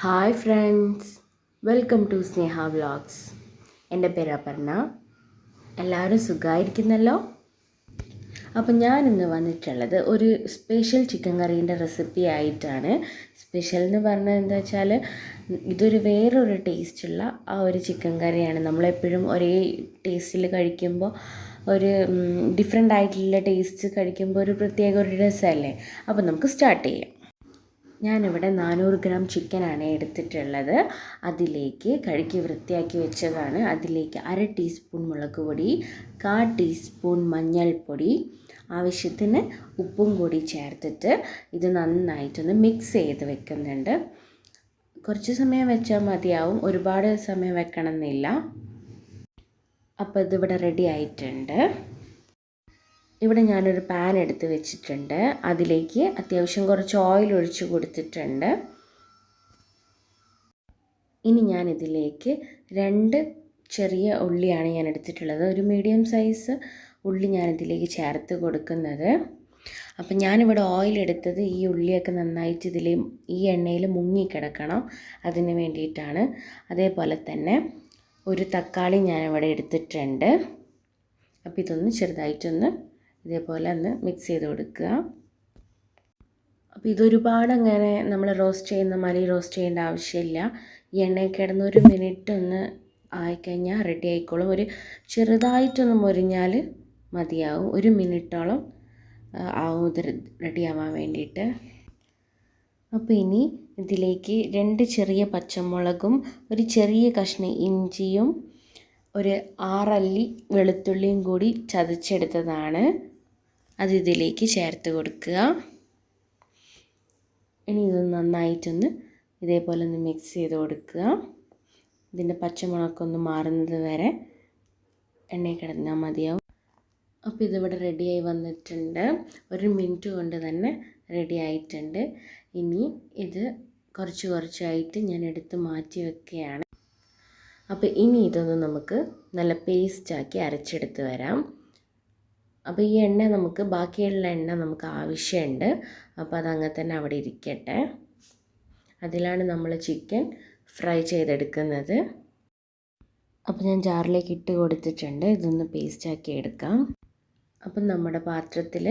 Hi friends, welcome to Sneha vlogs. എൻ്റെ പേര് അപർണ. എല്ലാവരും സുഖമായിരിക്കുന്നല്ലോ. അപ്പം ഞാനിന്ന് വന്നിട്ടുള്ളത് ഒരു സ്പെഷ്യൽ ചിക്കൻ കറീൻ്റെ റെസിപ്പി ആയിട്ടാണ്. സ്പെഷ്യൽ എന്ന് പറഞ്ഞത് എന്താ വെച്ചാൽ ഇതൊരു വേറൊരു ടേസ്റ്റുള്ള ആ ഒരു ചിക്കൻ കറിയാണ്. നമ്മളെപ്പോഴും ഒരേ ടേസ്റ്റിൽ കഴിക്കുമ്പോൾ ഒരു ഡിഫറെൻ്റ് ആയിട്ടുള്ള ടേസ്റ്റ് കഴിക്കുമ്പോൾ ഒരു പ്രത്യേക ഒരു രസമല്ലേ. അപ്പോൾ നമുക്ക് സ്റ്റാർട്ട് ചെയ്യാം. ഞാനിവിടെ 400 ഗ്രാം ചിക്കനാണ് എടുത്തിട്ടുള്ളത്. അതിലേക്ക് കഴുകി വൃത്തിയാക്കി വെച്ചതാണ്. അതിലേക്ക് 1/2 ടീസ്പൂൺ മുളക് പൊടി, 1/4 ടീസ്പൂൺ മഞ്ഞൾപ്പൊടി, ആവശ്യത്തിന് ഉപ്പും കൂടി ചേർത്തിട്ട് ഇത് നന്നായിട്ടൊന്ന് മിക്സ് ചെയ്ത് വെക്കുന്നുണ്ട്. കുറച്ച് സമയം വെച്ചാൽ മതിയാവും, ഒരുപാട് സമയം വെക്കണമെന്നില്ല. അപ്പോൾ ഇതിവിടെ റെഡി ആയിട്ടുണ്ട്. ഇവിടെ ഞാനൊരു പാൻ എടുത്ത് വെച്ചിട്ടുണ്ട്. അതിലേക്ക് അത്യാവശ്യം കുറച്ച് ഓയിൽ ഒഴിച്ച് കൊടുത്തിട്ടുണ്ട്. ഇനി ഞാനിതിലേക്ക് 2 ചെറിയ ഉള്ളിയാണ് ഞാൻ എടുത്തിട്ടുള്ളത്. ഒരു മീഡിയം സൈസ് ഉള്ളി ഞാനിതിലേക്ക് ചേർത്ത് കൊടുക്കുന്നത്. അപ്പം ഞാനിവിടെ ഓയിൽ എടുത്തത് ഈ ഉള്ളിയൊക്കെ നന്നായിട്ട് ഈ എണ്ണയിൽ മുങ്ങിക്കിടക്കണം, അതിന് വേണ്ടിയിട്ടാണ്. അതേപോലെ തന്നെ ഒരു തക്കാളി ഞാനിവിടെ എടുത്തിട്ടുണ്ട്. അപ്പോൾ ഇതൊന്ന് ചെറുതായിട്ടൊന്ന് ഇതേപോലെ ഒന്ന് മിക്സ് ചെയ്ത് കൊടുക്കുക. അപ്പോൾ ഇതൊരുപാട് അങ്ങനെ നമ്മൾ റോസ്റ്റ് ചെയ്യുന്ന മാതിരി റോസ്റ്റ് ചെയ്യേണ്ട ആവശ്യമില്ല. ഈ എണ്ണയിൽ കിടന്ന് 1 മിനിറ്റ് ഒന്ന് ആയിക്കഴിഞ്ഞാൽ റെഡി ആയിക്കോളും. ഒരു ചെറുതായിട്ടൊന്ന് മൊരിഞ്ഞാൽ മതിയാവും. 1 മിനിറ്റോളം ആവും ഇത് റെഡിയാവാൻ വേണ്ടിയിട്ട്. അപ്പോൾ ഇനി ഇതിലേക്ക് 2 ചെറിയ പച്ചമുളകും ഒരു ചെറിയ കഷ്ണം ഇഞ്ചിയും ഒരു 6 അല്ലി വെളുത്തുള്ളിയും കൂടി ചതച്ചെടുത്തതാണ്, അത് ഇതിലേക്ക് ചേർത്ത് കൊടുക്കുക. ഇനി ഇത് നന്നായിട്ടൊന്ന് ഇതേപോലെ ഒന്ന് മിക്സ് ചെയ്ത് കൊടുക്കുക. ഇതിൻ്റെ പച്ചമുളകൊന്ന് മാറുന്നത് വരെ എണ്ണയിൽ കിടന്നാൽ മതിയാവും. അപ്പോൾ ഇതിവിടെ റെഡിയായി വന്നിട്ടുണ്ട്. 1 മിനിറ്റ് കൊണ്ട് തന്നെ റെഡി ആയിട്ടുണ്ട്. ഇനി ഇത് കുറച്ചായിട്ട് ഞാൻ എടുത്ത് മാറ്റി വെക്കുകയാണ്. അപ്പോൾ ഇനി ഇതൊന്ന് നമുക്ക് നല്ല പേസ്റ്റാക്കി അരച്ചെടുത്ത് വരാം. അപ്പോൾ ഈ എണ്ണ ബാക്കിയുള്ള എണ്ണ നമുക്ക് ആവശ്യമുണ്ട്. അപ്പോൾ അതങ്ങനെ തന്നെ അവിടെ ഇരിക്കട്ടെ. അതിലാണ് നമ്മൾ ചിക്കൻ ഫ്രൈ ചെയ്തെടുക്കുന്നത്. അപ്പോൾ ഞാൻ ജാറിലേക്ക് ഇട്ട് കൊടുത്തിട്ടുണ്ട്. ഇതൊന്ന് പേസ്റ്റാക്കി എടുക്കാം. അപ്പം നമ്മുടെ പാത്രത്തിൽ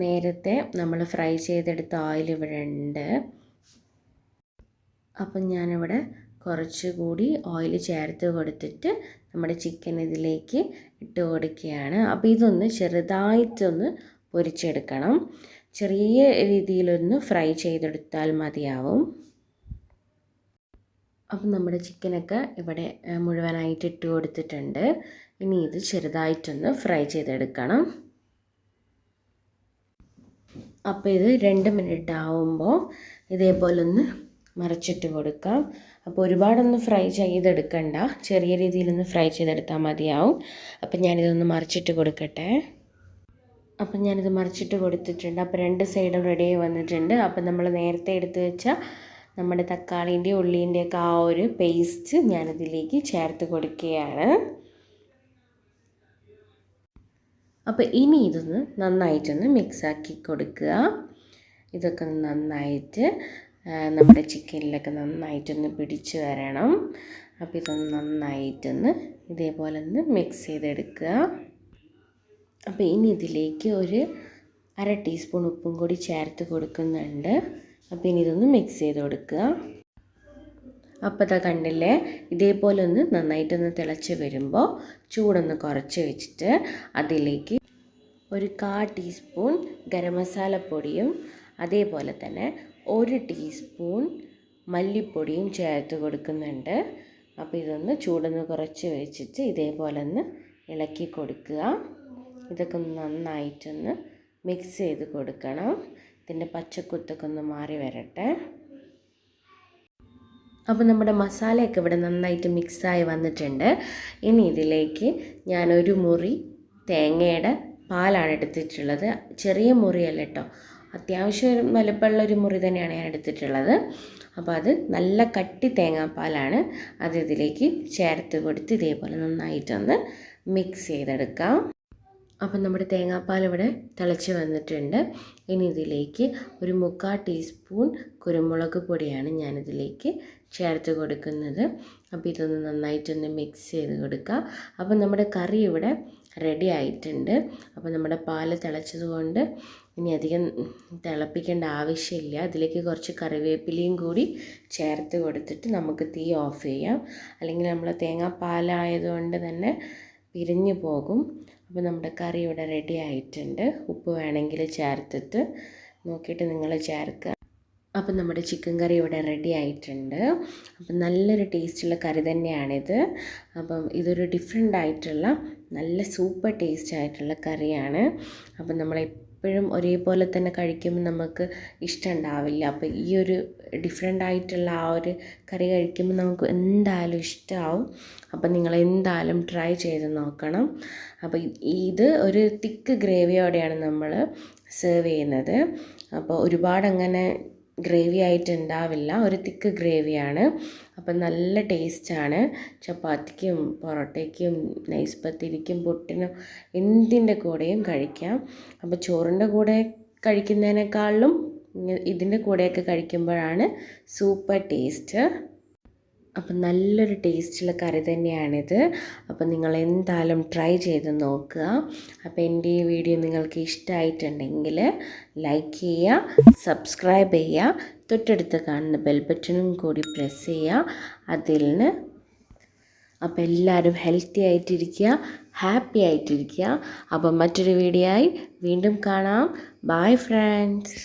നേരത്തെ നമ്മൾ ഫ്രൈ ചെയ്തെടുത്ത ഓയിൽ ഇവിടെ ഉണ്ട്. അപ്പം ഞാനിവിടെ കുറച്ചുകൂടി ഓയിൽ ചേർത്ത് കൊടുത്തിട്ട് നമ്മുടെ ചിക്കൻ ഇതിലേക്ക് ഇട്ട് കൊടുക്കുകയാണ്. അപ്പോൾ ഇതൊന്ന് ചെറുതായിട്ടൊന്ന് പൊരിച്ചെടുക്കണം. ചെറിയ രീതിയിലൊന്ന് ഫ്രൈ ചെയ്തെടുത്താൽ മതിയാവും. അപ്പം നമ്മുടെ ചിക്കനൊക്കെ ഇവിടെ മുഴുവനായിട്ട് ഇട്ട് കൊടുത്തിട്ടുണ്ട്. ഇനി ഇത് ചെറുതായിട്ടൊന്ന് ഫ്രൈ ചെയ്തെടുക്കണം. അപ്പോൾ ഇത് 2 മിനിറ്റ് ആവുമ്പോൾ ഇതേപോലെ ഒന്ന് മറിച്ചിട്ട് കൊടുക്കാം. അപ്പോൾ ഒരുപാടൊന്ന് ഫ്രൈ ചെയ്തെടുക്കണ്ട, ചെറിയ രീതിയിലൊന്ന് ഫ്രൈ ചെയ്തെടുത്താൽ മതിയാവും. അപ്പം ഞാനിതൊന്ന് മറിച്ചിട്ട് കൊടുക്കട്ടെ. അപ്പം ഞാനിത് മറിച്ചിട്ട് കൊടുത്തിട്ടുണ്ട്. അപ്പോൾ 2 സൈഡും റെഡിയായി വന്നിട്ടുണ്ട്. അപ്പം നമ്മൾ നേരത്തെ എടുത്ത് വെച്ച നമ്മുടെ തക്കാളീൻ്റെയും ഉള്ളീൻ്റെയൊക്കെ ആ ഒരു പേസ്റ്റ് ഞാനിതിലേക്ക് ചേർത്ത് കൊടുക്കുകയാണ്. അപ്പോൾ ഇനി ഇതൊന്ന് നന്നായിട്ടൊന്ന് മിക്സാക്കി കൊടുക്കുക. ഇതൊക്കെ നന്നായിട്ട് നമ്മുടെ ചിക്കനിലൊക്കെ നന്നായിട്ടൊന്ന് പിടിച്ച് വരണം. അപ്പോൾ ഇതൊന്ന് നന്നായിട്ടൊന്ന് ഇതേപോലെ ഒന്ന് മിക്സ് ചെയ്തെടുക്കുക. അപ്പോൾ ഇനി ഇതിലേക്ക് ഒരു 1/2 ടീസ്പൂൺ ഉപ്പും കൂടി ചേർത്ത് കൊടുക്കുന്നുണ്ട്. അപ്പോൾ ഇനി ഇതൊന്ന് മിക്സ് ചെയ്ത് കൊടുക്കുക. അപ്പോൾ ഇതാ കണ്ടില്ലേ, ഇതേപോലെ ഒന്ന് നന്നായിട്ടൊന്ന് തിളച്ച് വരുമ്പോൾ ചൂടൊന്ന് കുറച്ച് വെച്ചിട്ട് അതിലേക്ക് ഒരു 1/4 ടീസ്പൂൺ ഗരം മസാല പൊടിയും അതേപോലെ തന്നെ 1 ടീസ്പൂൺ മല്ലിപ്പൊടിയും ചേർത്ത് കൊടുക്കുന്നുണ്ട്. അപ്പോൾ ഇതൊന്ന് ചൂടൊന്ന് കുറച്ച് വെച്ചിട്ട് ഇതേപോലെ ഒന്ന് ഇളക്കി കൊടുക്കുക. ഇതൊക്കെ ഒന്ന് നന്നായിട്ടൊന്ന് മിക്സ് ചെയ്ത് കൊടുക്കണം. ഇതിൻ്റെ പച്ചക്കുത്തൊക്കെ ഒന്ന് മാറി വരട്ടെ. അപ്പോൾ നമ്മുടെ മസാലയൊക്കെ ഇവിടെ നന്നായിട്ട് മിക്സായി വന്നിട്ടുണ്ട്. ഇനി ഇതിലേക്ക് ഞാൻ 1 മുറി തേങ്ങയുടെ പാലാണ് എടുത്തിട്ടുള്ളത്. ചെറിയ മുറിയല്ല കേട്ടോ, അത്യാവശ്യം വലുപ്പമുള്ളൊരു മുറി തന്നെയാണ് ഞാൻ എടുത്തിട്ടുള്ളത്. അപ്പോൾ അത് നല്ല കട്ടി തേങ്ങാപ്പാലാണ്. അത് ഇതിലേക്ക് ചേർത്ത് കൊടുത്ത് ഇതേപോലെ നന്നായിട്ടൊന്ന് മിക്സ് ചെയ്തെടുക്കാം. അപ്പം നമ്മുടെ തേങ്ങാപ്പാൽ ഇവിടെ തിളച്ച് വന്നിട്ടുണ്ട്. ഇനി ഇതിലേക്ക് ഒരു 3/4 ടീസ്പൂൺ കുരുമുളക് പൊടിയാണ് ഞാനിതിലേക്ക് ചേർത്ത് കൊടുക്കുന്നത്. അപ്പോൾ ഇതൊന്ന് നന്നായിട്ടൊന്ന് മിക്സ് ചെയ്ത് കൊടുക്കുക. അപ്പോൾ നമ്മുടെ കറി ഇവിടെ റെഡി ആയിട്ടുണ്ട്. അപ്പോൾ നമ്മുടെ പാല് തിളച്ചതുകൊണ്ട് ഇനി അധികം തിളപ്പിക്കേണ്ട ആവശ്യമില്ല. അതിലേക്ക് കുറച്ച് കറിവേപ്പിലയും കൂടി ചേർത്ത് കൊടുത്തിട്ട് നമുക്ക് തീ ഓഫ് ചെയ്യാം. അല്ലെങ്കിൽ നമ്മൾ തേങ്ങാപ്പാലായതുകൊണ്ട് തന്നെ പിരിഞ്ഞു പോകും. അപ്പോൾ നമ്മുടെ കറി ഇവിടെ റെഡി ആയിട്ടുണ്ട്. ഉപ്പ് വേണമെങ്കിൽ ചേർത്തിട്ട് നോക്കിയിട്ട് നിങ്ങൾ ചേർക്കുക. അപ്പം നമ്മുടെ ചിക്കൻ കറി ഇവിടെ റെഡി ആയിട്ടുണ്ട്. അപ്പം നല്ലൊരു ടേസ്റ്റുള്ള കറി തന്നെയാണിത്. അപ്പം ഇതൊരു ഡിഫറെൻ്റ് ആയിട്ടുള്ള നല്ല സൂപ്പർ ടേസ്റ്റ് ആയിട്ടുള്ള കറിയാണ്. അപ്പം നമ്മളെപ്പോഴും ഒരേപോലെ തന്നെ കഴിക്കുമ്പോൾ നമുക്ക് ഇഷ്ടമുണ്ടാവില്ല. അപ്പോൾ ഈ ഒരു ഡിഫറെൻ്റ് ആയിട്ടുള്ള ആ ഒരു കറി കഴിക്കുമ്പോൾ നമുക്ക് എന്തായാലും ഇഷ്ടമാവും. അപ്പം നിങ്ങൾ എന്തായാലും ട്രൈ ചെയ്ത് നോക്കണം. അപ്പോൾ ഇത് ഒരു തിക്ക് ഗ്രേവിയോടെയാണ് നമ്മൾ സെർവ് ചെയ്യുന്നത്. അപ്പോൾ ഒരുപാട് അങ്ങനെ ഗ്രേവി ആയിട്ട് ഉണ്ടാവില്ല, ഒരു തിക്ക് ഗ്രേവിയാണ്. അപ്പം നല്ല ടേസ്റ്റാണ്. ചപ്പാത്തിക്കും പൊറോട്ടയ്ക്കും നൈസ് പത്തിരിക്കും പുട്ടിനും എന്തിൻ്റെ കൂടെയും കഴിക്കാം. അപ്പോൾ ചോറിൻ്റെ കൂടെ കഴിക്കുന്നതിനേക്കാളും ഇതിൻ്റെ കൂടെയൊക്കെ കഴിക്കുമ്പോഴാണ് സൂപ്പർ ടേസ്റ്റ്. അപ്പം നല്ലൊരു ടേസ്റ്റുള്ള കറി തന്നെയാണിത്. അപ്പം നിങ്ങൾ എന്തായാലും ട്രൈ ചെയ്ത് നോക്കുക. അപ്പോൾ എൻ്റെ ഈ വീഡിയോ നിങ്ങൾക്ക് ഇഷ്ടമായിട്ടുണ്ടെങ്കിൽ ലൈക്ക് ചെയ്യുക, സബ്സ്ക്രൈബ് ചെയ്യുക, തൊട്ടടുത്ത് കാണുന്ന ബെൽ ബട്ടണും കൂടി പ്രസ് ചെയ്യുക. അപ്പോൾ എല്ലാവരും ഹെൽത്തി ആയിട്ടിരിക്കുക, ഹാപ്പി ആയിട്ടിരിക്കുക. അപ്പം മറ്റൊരു വീഡിയോ ആയി വീണ്ടും കാണാം. Bye friends.